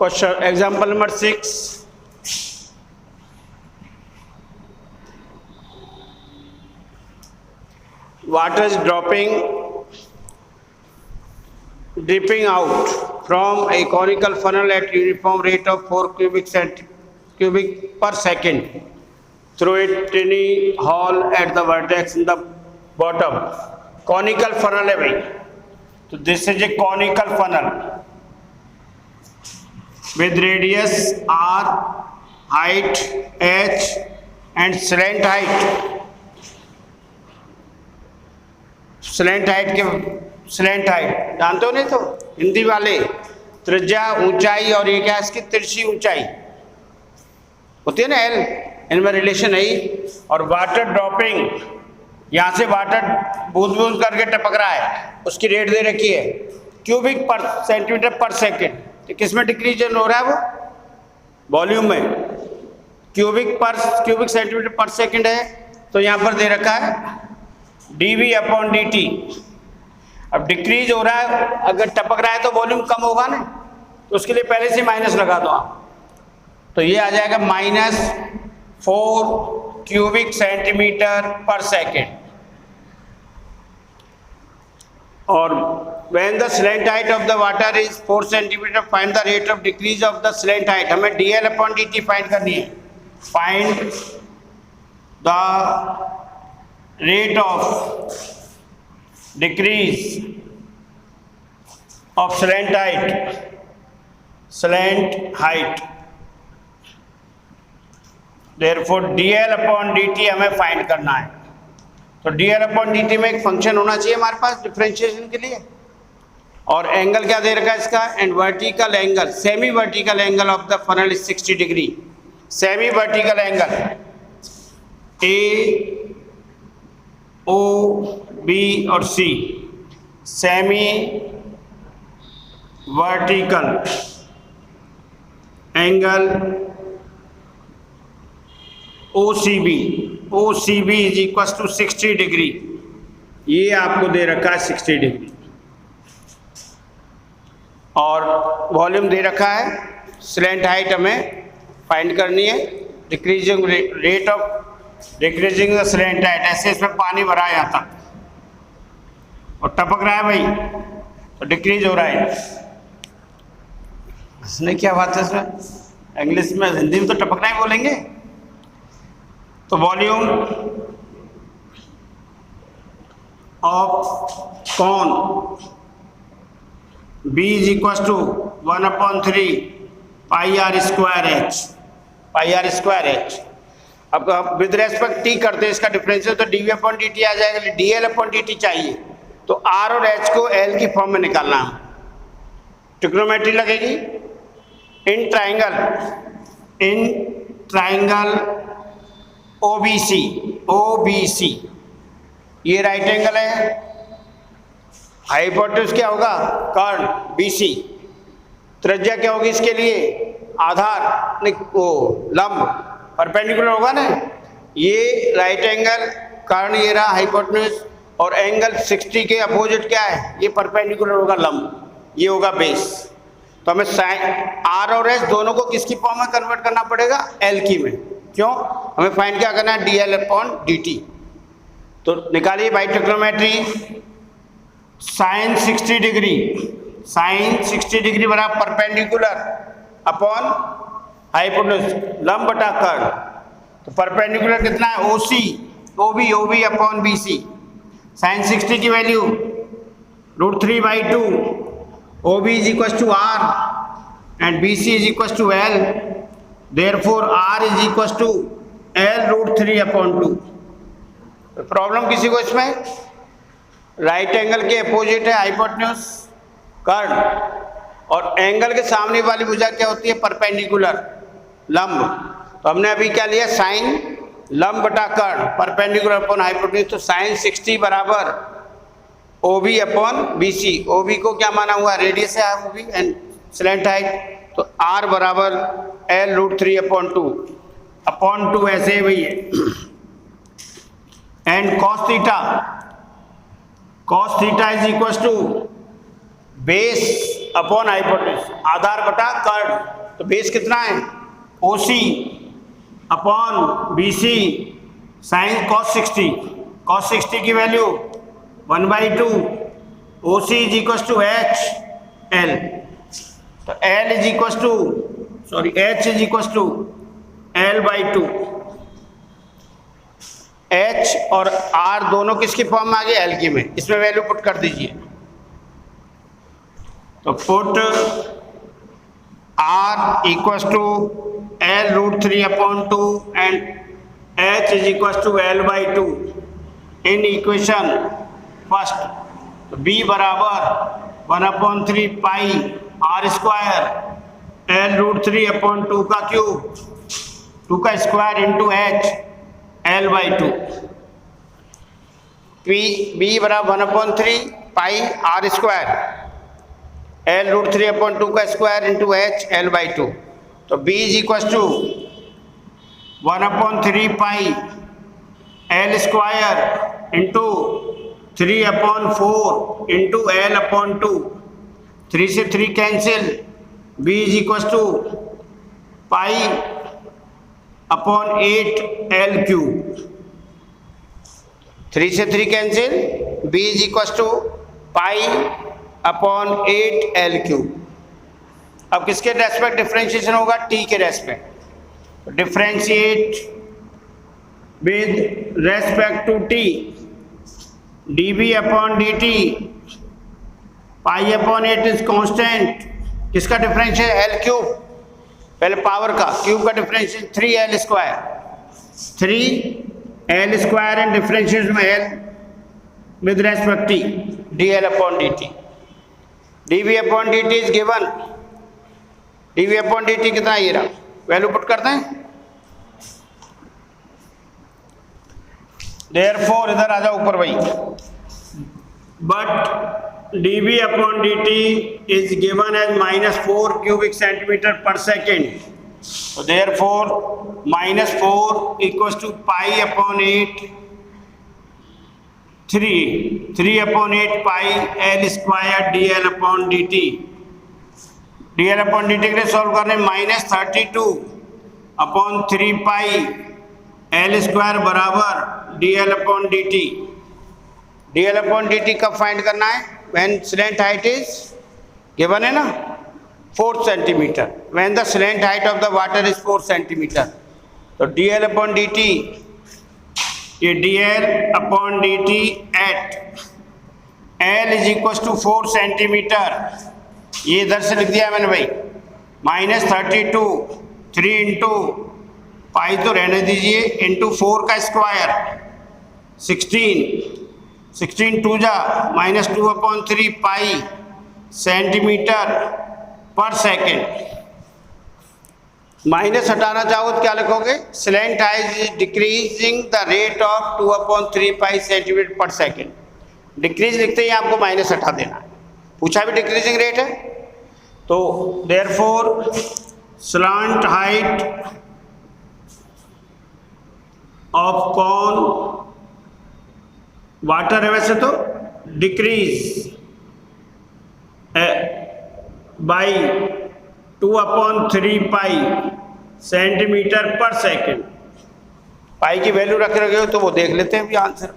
Question example number 6, water is dripping out from a conical funnel at uniform rate of 4 cubic per second through a tiny hole at the vertex in the bottom. Conical funnel है भाई, तो this is a conical funnel with radius r, height h and slant height जानते हो नहीं तो हिंदी वाले, त्रिज्या, ऊंचाई और ये क्या इसकी तिरछी ऊंचाई होती है ना एल, इनमें रिलेशन है। और वाटर ड्रॉपिंग, यहाँ से वाटर बूंद बूंद करके टपक रहा है, उसकी रेट दे रखी है क्यूबिक पर सेंटीमीटर पर सेकेंड। तो किस में डिक्रीज हो रहा है वो? वॉल्यूम में। क्यूबिक सेंटीमीटर पर सेकेंड है, तो यहाँ पर दे रखा है dV/dt। अब डिक्रीज हो रहा है, अगर टपक रहा है तो वॉल्यूम कम होगा ना, तो उसके लिए पहले से माइनस लगा दो आप, तो ये आ जाएगा -4 क्यूबिक सेंटीमीटर पर सेकेंड। और when the slant height of the water is 4 centimeter, find the rate of decrease of the slant height। हमें dL/dt फाइंड करनी है। Find the rate of decrease of slant height, therefore dL/dt हमें find करना है। तो dL/dt में एक function होना चाहिए हमारे पास डिफरेंशिएशन के लिए, और एंगल क्या दे रखा है इसका, and vertical angle, semi vertical angle of the funnel is 60 degree. Semi vertical angle A, O, B और C, semi vertical angle OCB is equal to 60 degree. ये आपको दे रखा है 60 डिग्री, और वॉल्यूम दे रखा है, स्लैंट हाइट हमें फाइंड करनी है, decreasing rate of decreasing the slant height. ऐसे इसमें पानी भरा है यहाँ तक और टपक रहा है भाई, तो डिक्रीज हो रहा है। इसने क्या बात है इसमें, इंग्लिश में, हिंदी में तो टपकना ही बोलेंगे। तो volume of cone B is equal to 1/3 πr²h। अब विद रेस्पेक्ट t करते हैं इसका डिफरेंशियल, तो dV/dt आ जाएगा। dL/dt चाहिए तो r और h को l की फॉर्म में निकालना है। ट्रिग्नोमेट्री लगेगी। इन ट्राइंगल OBC, ये राइट एंगल है, हाइपोटेन्यूज क्या होगा, कर्ण BC, त्रिज्या क्या होगी इसके लिए, आधार वो लंब परपेंडिकुलर होगा ना। ये राइट एंगल, कर्ण ये रहा हाइपोटेन्यूज, और एंगल 60 के अपोजिट क्या है, ये परपेंडिकुलर होगा लंब, ये होगा बेस। तो हमें साइन R और S दोनों को किसकी फॉर्म में कन्वर्ट करना पड़ेगा, L की में। क्यों, हमें फाइंड क्या करना है, dL/dt। तो निकालिए बाई ट्रिग्नोमेट्री, साइन 60 डिग्री बराबर परपेंडिकुलर अपॉन हाइपोटेन्यूज, लंब बटा कर्ण। तो परपेंडिकुलर कितना है, OB अपॉन BC। साइन 60 की value √3/2, OB is equal to R and BC is equal to L, therefore R is equal to L √3/2। Problem किसी को इसमें, राइट एंगल के अपोजिट है हाइपोटेन्यूज कर्ण, और एंगल के सामने वाली भुजा क्या होती है, परपेंडिकुलर लंब। तो हमने अभी क्या लिया, साइन लंब बटा कर्ण, परपेंडिकुलर अपॉन हाइपोटेन्यूज। तो साइन 60 बराबर OB अपॉन BC। OB को क्या माना हुआ, रेडियस है OB एंड स्लैंट हाइट, तो R बराबर L √3/2 ऐसे ही है। And cos theta is equal to base upon hypotenuse, आधार बटा कर्ण, तो बेस कितना है OC अपॉन BC साइन cos 60 की value 1/2 OC is equal to H L, तो L is equal to H is equal to L/2। H और R दोनों किसकी फॉर्म में आ गए L की में, इसमें वैल्यू पुट कर दीजिए। तो put R equal to L√3/2 and H is equal to L/2 in equation first. तो B बराबर 1/3 पाई R² L√3/2 का क्यूब 2 का square into H L/2। B बराबर 1/3 पाई R² L√3/2 का स्क्वायर इंटू H L/2। तो B is equal to 1/3 pi L² into 3/4 into L/2, 3 से 3 cancel, B is equal to pi upon 8L³, 3 से 3 cancel, B is equal to pi upon 8L³। अब किसके respect differentiation होगा, T के respect. Differentiate with respect to T, dB/dt pi upon 8 is constant, किसका differential L³, पहले power का, cube का differential 3L², 3L² and differentiation में L with respect T dL/dt, dV/dt is given, dV/dt कितना ये रहा, वैल्यू पुट करते हैं। देयरफॉर इधर आ जाओ ऊपर भाई, but dV/dt is given as -4 cubic centimetre per second. तो therefore -4 equals to pi upon 8 3/8 pi L² dL/dt। dL/dt के लिए सॉल्व करने -32 अपॉन 3 पाई L² बराबर dL/dt। dL/dt कब फाइंड करना है, when slant height is given है ना 4 centimetre, when the slant height of the water is 4 centimetre. तो dL/dt, ये dL/dt at L is equal to 4 centimetre, ये इधर से लिख दिया मैंने भाई, -32 3 इंटू पाई तो रहने दीजिए इंटू 4 का स्क्वायर 16 2 जा -2/3 pi centimetre per second. Minus हटाना चाहो तो क्या लिखोगे, slant height is decreasing the rate of 2/3 pi centimetre per second. Decrease लिखते ही आपको माइनस हटा देना है, पूछा भी डिक्रीजिंग रेट है। तो therefore slant height of cone water है वैसे तो decrease by 2/3 pi centimetre per second. Pi की वैल्यू रख रखे हो तो वो देख लेते हैं भी आंसर।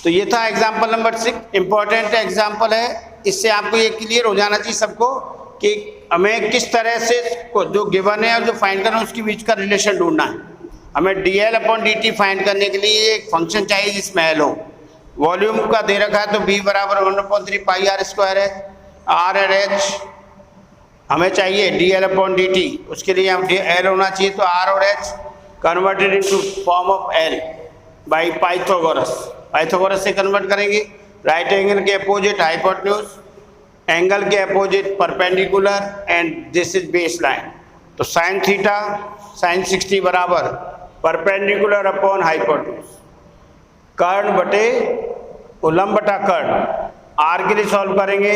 तो ये था एग्जाम्पल नंबर 6, इंपॉर्टेंट एग्जाम्पल है। इससे आपको ये क्लियर हो जाना चाहिए सबको कि हमें किस तरह से जो गिवन है और जो फाइंड करना है उसके बीच का रिलेशन ढूंढना है। हमें dL/dt फाइंड करने के लिए एक फंक्शन चाहिए जिसमें L हो। वॉल्यूम का दे रखा है तो B बराबर 1/3 पाई R² है, R और H हमें चाहिए dL/dt, उसके लिए हम L होना चाहिए तो R और H converted into form of L by Pythagoras से कन्वर्ट करेंगे। राइट एंगल के अपोजिट हाइपोटेन्यूज, एंगल के opposite perpendicular and this is base line. तो साइन थीटा साइन 60 बराबर परपेंडिकुलर अपॉन हाइपोटेन्यूज, कर्ण बटे उलंब बटा कर्ण। R के लिए सॉल्व करेंगे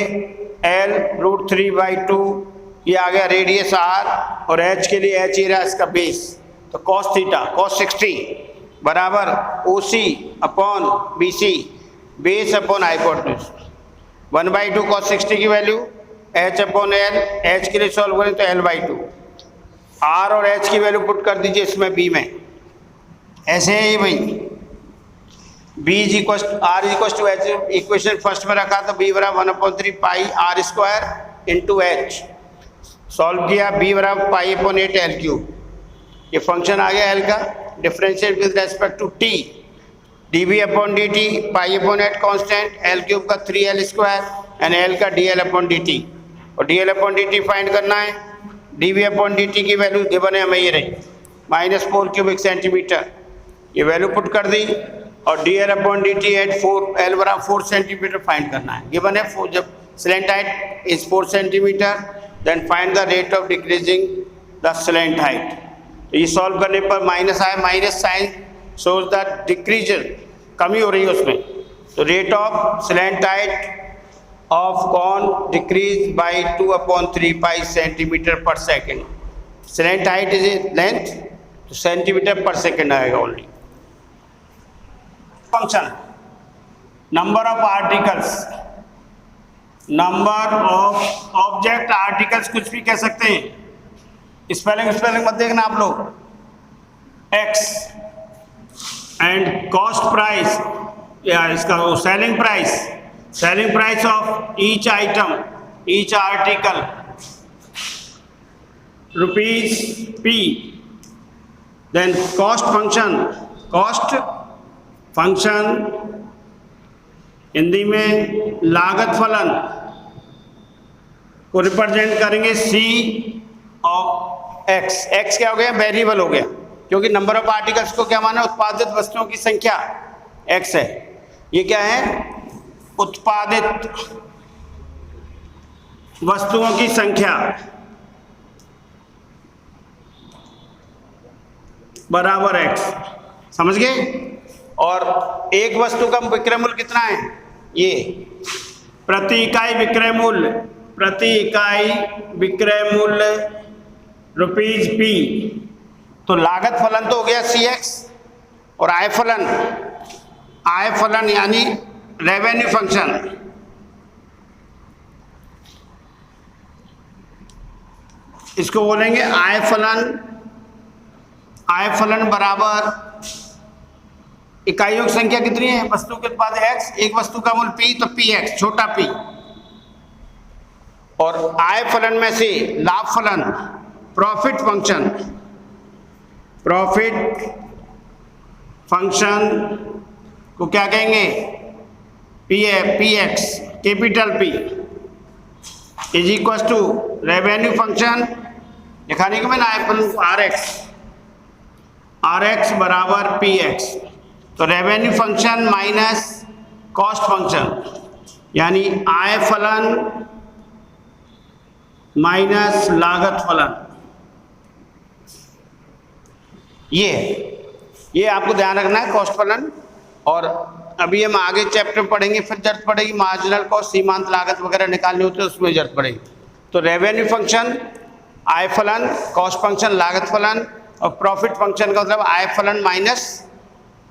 L√3/2, ये आ गया रेडियस R, और H के लिए H ही रहा इसका बेस। तो cos थीटा cos 60 बराबर OC अपॉन BC, base upon hypotenuse 1/2 cos 60 की वैल्यू h/l, h के लिए सॉल्व करें तो l/2, r और h की वैल्यू पुट कर दीजिए इसमें b में, ऐसे है ये भाई। b is equal r is equal to h, equation first में रखा तो b बराबर 1/3 pi r square into h, solve किया b बराबर पाई अपॉन 8 l क्यूब, ये फंक्शन आ गया l का, differentiate with respect to t, dv upon dt, pi upon 8 constant, l cube का 3l स्क्वायर एंड l का dl upon dt, और dl upon dt find करना है। dv अपॉन dt की वैल्यू गिवन है हमें ये रही -4 क्यूबिक सेंटीमीटर, ये वैल्यू पुट कर दी, और dl upon dt at 4 l बराबर 4 सेंटीमीटर फाइंड करना है, गिवन है 4, जब slant height is 4 centimetre then find the rate of decreasing the slant height. तो ये सॉल्व करने पर माइनस आए, minus sign shows the decreasion, कमी हो रही है उसमें, तो rate of slant height of cone decrease by 2/3 pi centimetre per second, slant height is length, तो सेंटीमीटर पर सेकेंड आएगा only. Function number of articles, number of object articles कुछ भी कह सकते हैं, स्पेलिंग मत देखना आप लोग, x एंड कॉस्ट प्राइस या इसका selling price of each item, each article ₹p, then cost function Hindi में लागत फलन को रिप्रेजेंट करेंगे c ऑफ x, x क्या हो गया, वेरिएबल हो गया, क्योंकि नंबर ऑफ आर्टिकल्स को क्या माना, उत्पादित वस्तुओं की संख्या x है, ये क्या है, उत्पादित वस्तुओं की संख्या बराबर x, समझ गए। और एक वस्तु का विक्रय मूल्य कितना है, ये प्रति इकाई विक्रय मूल्य ₹p, तो लागत फलन तो हो गया cx, और आय फलन यानी रेवेन्यू फंक्शन, इसको बोलेंगे आय फलन बराबर इकाइयों की संख्या कितनी है, वस्तु के उत्पाद x, एक वस्तु का मूल्य p, तो px छोटा p, और आय फलन में से लाभ फलन प्रॉफिट फंक्शन को क्या कहेंगे, px capital P is equal to revenue function, दिखाने के मैंने आय फलन rx बराबर px, तो revenue function minus cost function यानी आय फलन माइनस लागत फलन, ये आपको ध्यान रखना है कॉस्ट फलन। और अभी हम आगे चैप्टर पढ़ेंगे, फिर जरूरत पड़ेगी मार्जिनल कॉस्ट, सीमांत लागत वगैरह निकालनी होती है, उसमें जरूरत पड़ेगी। तो रेवेन्यू फंक्शन आय फलन, कॉस्ट फंक्शन लागत फलन, और प्रॉफिट फंक्शन का मतलब आय फलन माइनस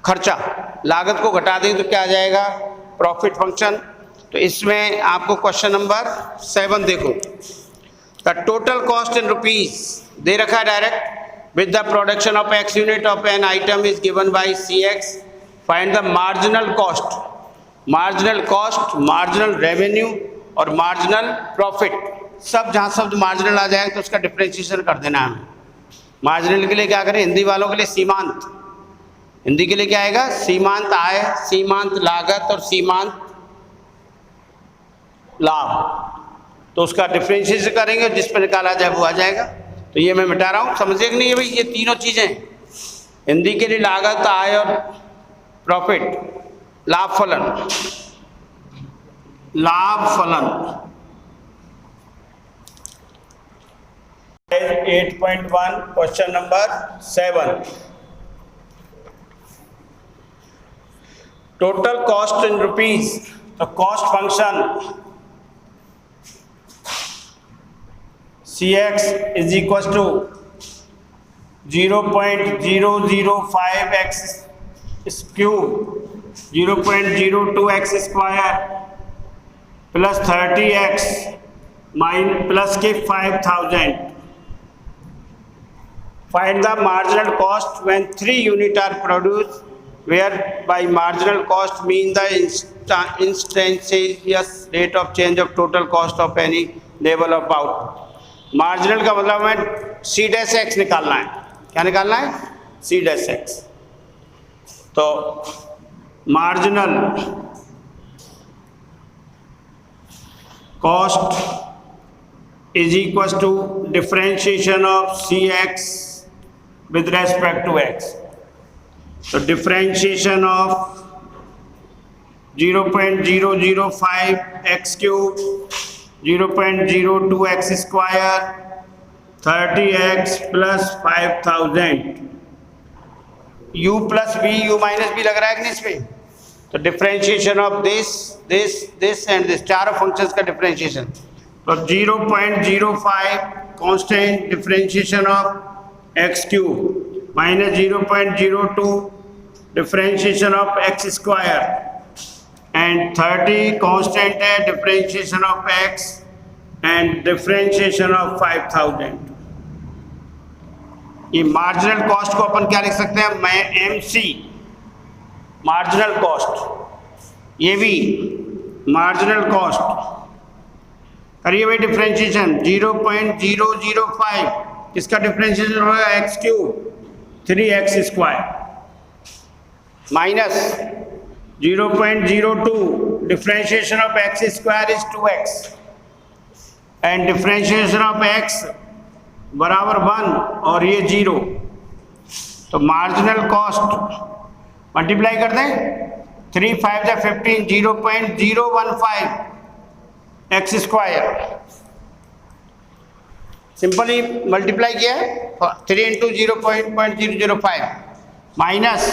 खर्चा, लागत को घटा देंगे तो क्या आ जाएगा, प्रॉफिट फंक्शन। तो इसमें आपको क्वेश्चन नंबर 7 देखो, the total cost in rupees दे रखा है direct, with the production of x unit of an item is given by cx, find the marginal cost, marginal revenue और marginal profit, सब जहाँ शब्द marginal आ जाएगा तो उसका डिफ्रेंशिएशन कर देना है हमें। मार्जिनल के लिए क्या करें, हिंदी वालों के लिए सीमांत, हिंदी के लिए क्या आएगा, सीमांत आय, सीमांत लागत और सीमांत लाभ, तो उसका डिफ्रेंशिएशन करेंगे, जिस पर निकाला जाए वो आ जाएगा। तो ये मैं मिटा रहा हूँ, समझे कि नहीं है भाई, ये तीनों चीज़ें हिंदी के लिए लागत, आय और प्रॉफिट, लाभ फलन 8.1 question number 7, total cost in rupees, तो cost function Cx is equals to 0.005x cube, 0.02x square plus 30x plus के 5000. Find the marginal cost when 3 units are produced, whereby marginal cost means the instantaneous rate of change of total cost of any level of output. Marginal का मतलब हमें C dash x निकालना है. क्या निकालना है? C dash X. तो marginal cost is equal to differentiation of Cx with respect to x. So differentiation of 0.005 x cube, 0.02 x square, 30x plus 5000. u plus b, u minus b लग रहा है कि नहीं इसमें? तो differentiation of this and this, चारों functions का differentiation. तो 0.05 constant differentiation of x cube minus 0.02 differentiation of x square and 30 constant है differentiation of x and differentiation of 5000. ये मार्जिनल कॉस्ट को अपन क्या लिख सकते हैं? मैं MC मार्जिनल कॉस्ट, ये भी मार्जिनल कॉस्ट करिए भाई. डिफरेंशिएशन 0.005 किसका डिफरेंशिएशन होगा? X cube 3x square minus 0.02 differentiation of x square is 2x and differentiation of x बराबर 1 और ये 0. तो मार्जिनल कॉस्ट मल्टीप्लाई कर दें. 3 5 या 15, 0.015 x स्क्वायर. सिंपली मल्टीप्लाई किया है. 3 इंटू 0.005 माइनस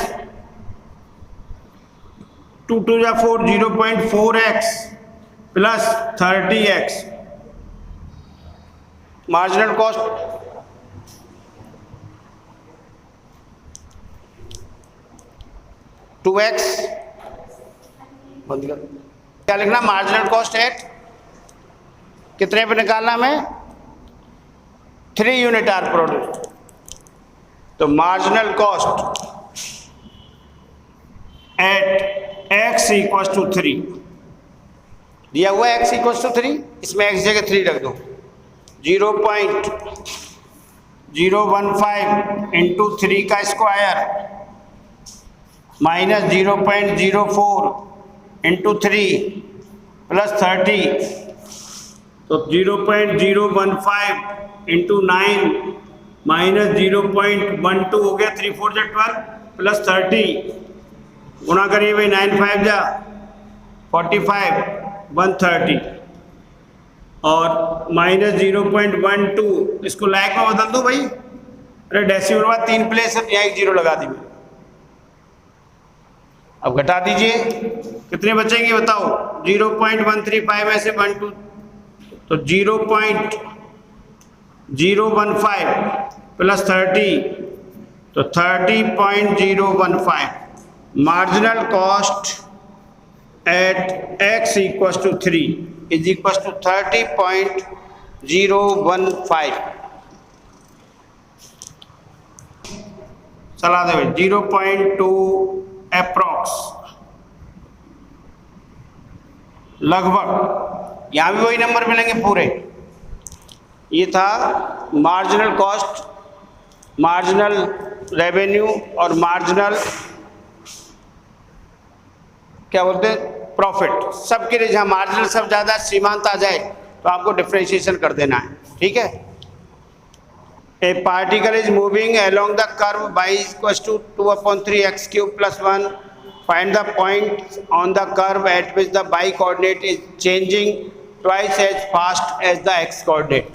2 2 या 4, 0.4x plus 30x. Marginal cost two x. क्या लिखना? मार्जिनल कॉस्ट एट कितने पे निकालना हमें? 3 यूनिट आर प्रोड्यूस्ड. तो marginal cost at x equal to 3 दिया हुआ है. x इक्वल टू 3, इसमें x जगह 3 रख दो. 0.015 इंटू 3 का स्क्वायर माइनस 0.04 इंटू 3 प्लस 30. तो 0.015 इंटू 9 माइनस 0.12 हो गया. 3 4 12 प्लस 30 गुणा करिए भाई. 9 5 जा 45 130 और माइनस 0.12 इसको लाइक में बदल दो भाई. अरे डेसिमल में 3 प्लेस है, यहाँ एक 0 लगा दी मैं. अब घटा दीजिए कितने बचेंगे बताओ. 0.135 में से 12 तो 0.015 प्लस 30 तो 30.015. Marginal cost at x equal to 3 is equal to 30.015. चला दे 0.2 अप्रॉक्स लगभग. यहाँ भी वही नंबर मिलेंगे पूरे. ये था मार्जिनल कॉस्ट, मार्जिनल रेवेन्यू और मार्जिनल क्या बोलते हैं प्रॉफिट. सबके लिए जहाँ मार्जिनल सब ज़्यादा सीमांत आ जाए तो आपको डिफरेंशिएशन कर देना है. ठीक है. A particle is moving along the curve y equals to 2/3 x cube plus 1. Find the point on the curve at which the y coordinate is changing twice as fast as the x coordinate.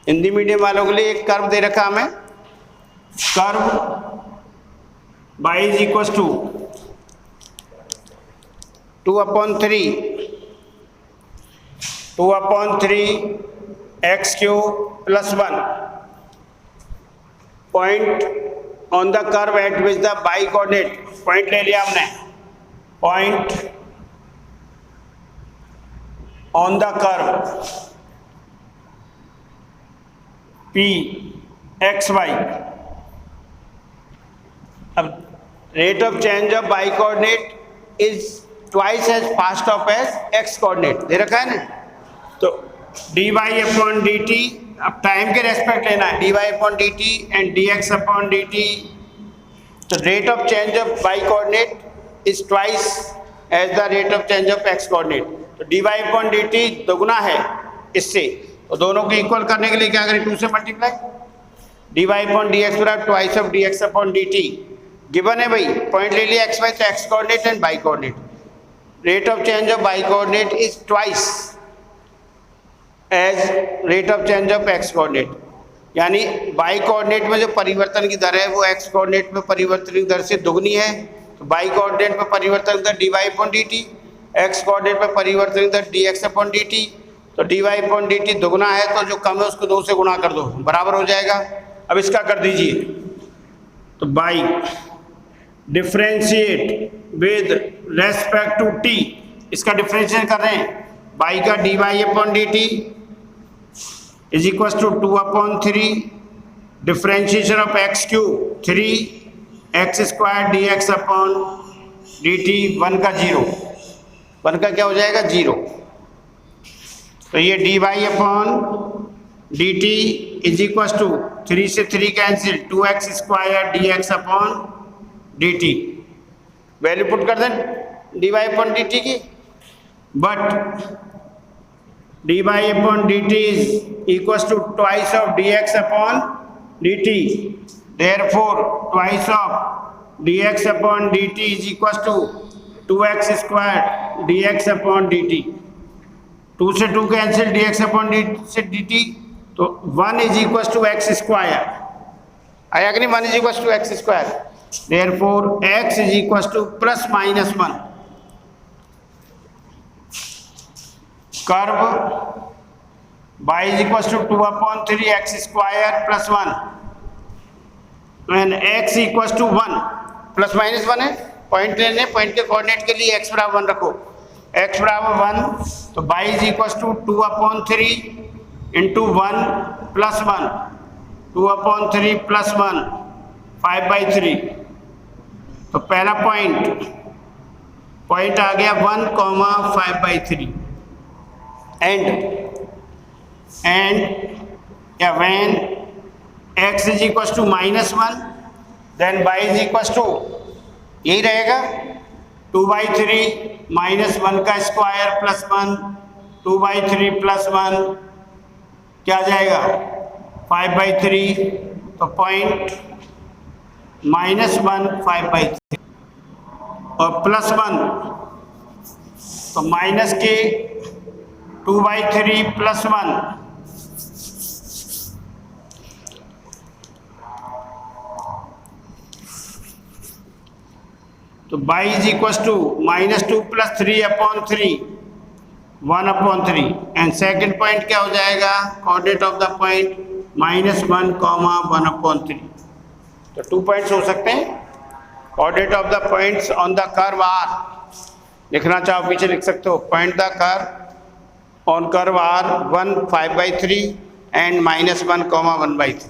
Hindi medium वालों के लिए एक curve दे रखा हमें. Curve y is equals to 2/3 x cube plus 1. Point on the curve at which the y coordinate, point ले लिया हमने. Point on the curve P x y. अब rate of change of y coordinate is twice as fast of as x coordinate दे रखा है ना, तो dy upon dt, अब time के रेस्पेक्ट लेना है, dy upon dt and dx upon dt. तो rate of change of y coordinate is twice as the rate of change of x coordinate. तो dy upon dt दोगुना है इससे, तो दोनों को इक्वल करने के लिए क्या करें, 2 से मल्टीप्लाई. dy upon dx बराबर twice of dx upon dt. Given है भाई, पॉइंट ले लिया x y, तो x coordinate and y coordinate. Rate of change of y coordinate is twice as rate of change of x coordinate. यानी y coordinate में जो परिवर्तन की दर है वो x कोऑर्डिनेट में परिवर्तन की दर से दुगनी है. तो y कोऑर्डिनेट में परिवर्तन की दर dy upon dt, x coordinate में परिवर्तन की दर dx upon dt. तो dy upon dt दुगना है, तो जो कम है उसको 2 से गुणा कर दो, बराबर हो जाएगा. अब इसका कर दीजिए, तो by differentiate with respect to t, इसका डिफ्रेंशिएट कर रहे हैं. बाई का dy upon dt is equal to 2/3 differentiation of x cube 3x square dx upon dt. 1 का 0, 1 का क्या हो जाएगा 0. तो ये dy upon dt is equal to 3 से 3 cancel, 2x square dx upon dt. Value put कर दें dy अपॉन dt की, but dy upon dt is equal to twice of dx upon dt. Therefore twice of dx upon dt is equal to 2x square dx upon dt. 2 से 2 cancel, dx upon dt, तो 1 is equal to x square. आया कि नहीं, 1 is equal to x square. Therefore x is equal to plus minus 1. Curve y is equal to 2/3 x square plus 1 and x equal to 1. Plus minus 1 है, point लेने, point के coordinate के लिए x बराबर 1 रखो. x बराबर 1, तो y is equal to 2/3 into 1 plus 1, 2/3 plus 1, 5/3. तो पहला पॉइंट आ गया 1, 5/3. एंड या when x is equal to -1 then y is equal to यही रहेगा 2/3 -1 का स्क्वायर प्लस 1, 2/3 प्लस 1 क्या आ जाएगा 5/3. तो पॉइंट -1 5/3 और प्लस 1, तो माइनस के 2/3 प्लस 1, तो y is equal to -2 plus 3/3 1/3. And second point क्या हो जाएगा, कोऑर्डिनेट ऑफ द पॉइंट -1, 1/3. तो 2 पॉइंट्स हो सकते हैं. Coordinate of the points on the curve R लिखना चाहो पीछे लिख सकते हो. Point the curve on curve R 1 5/3 and -1, 1/3.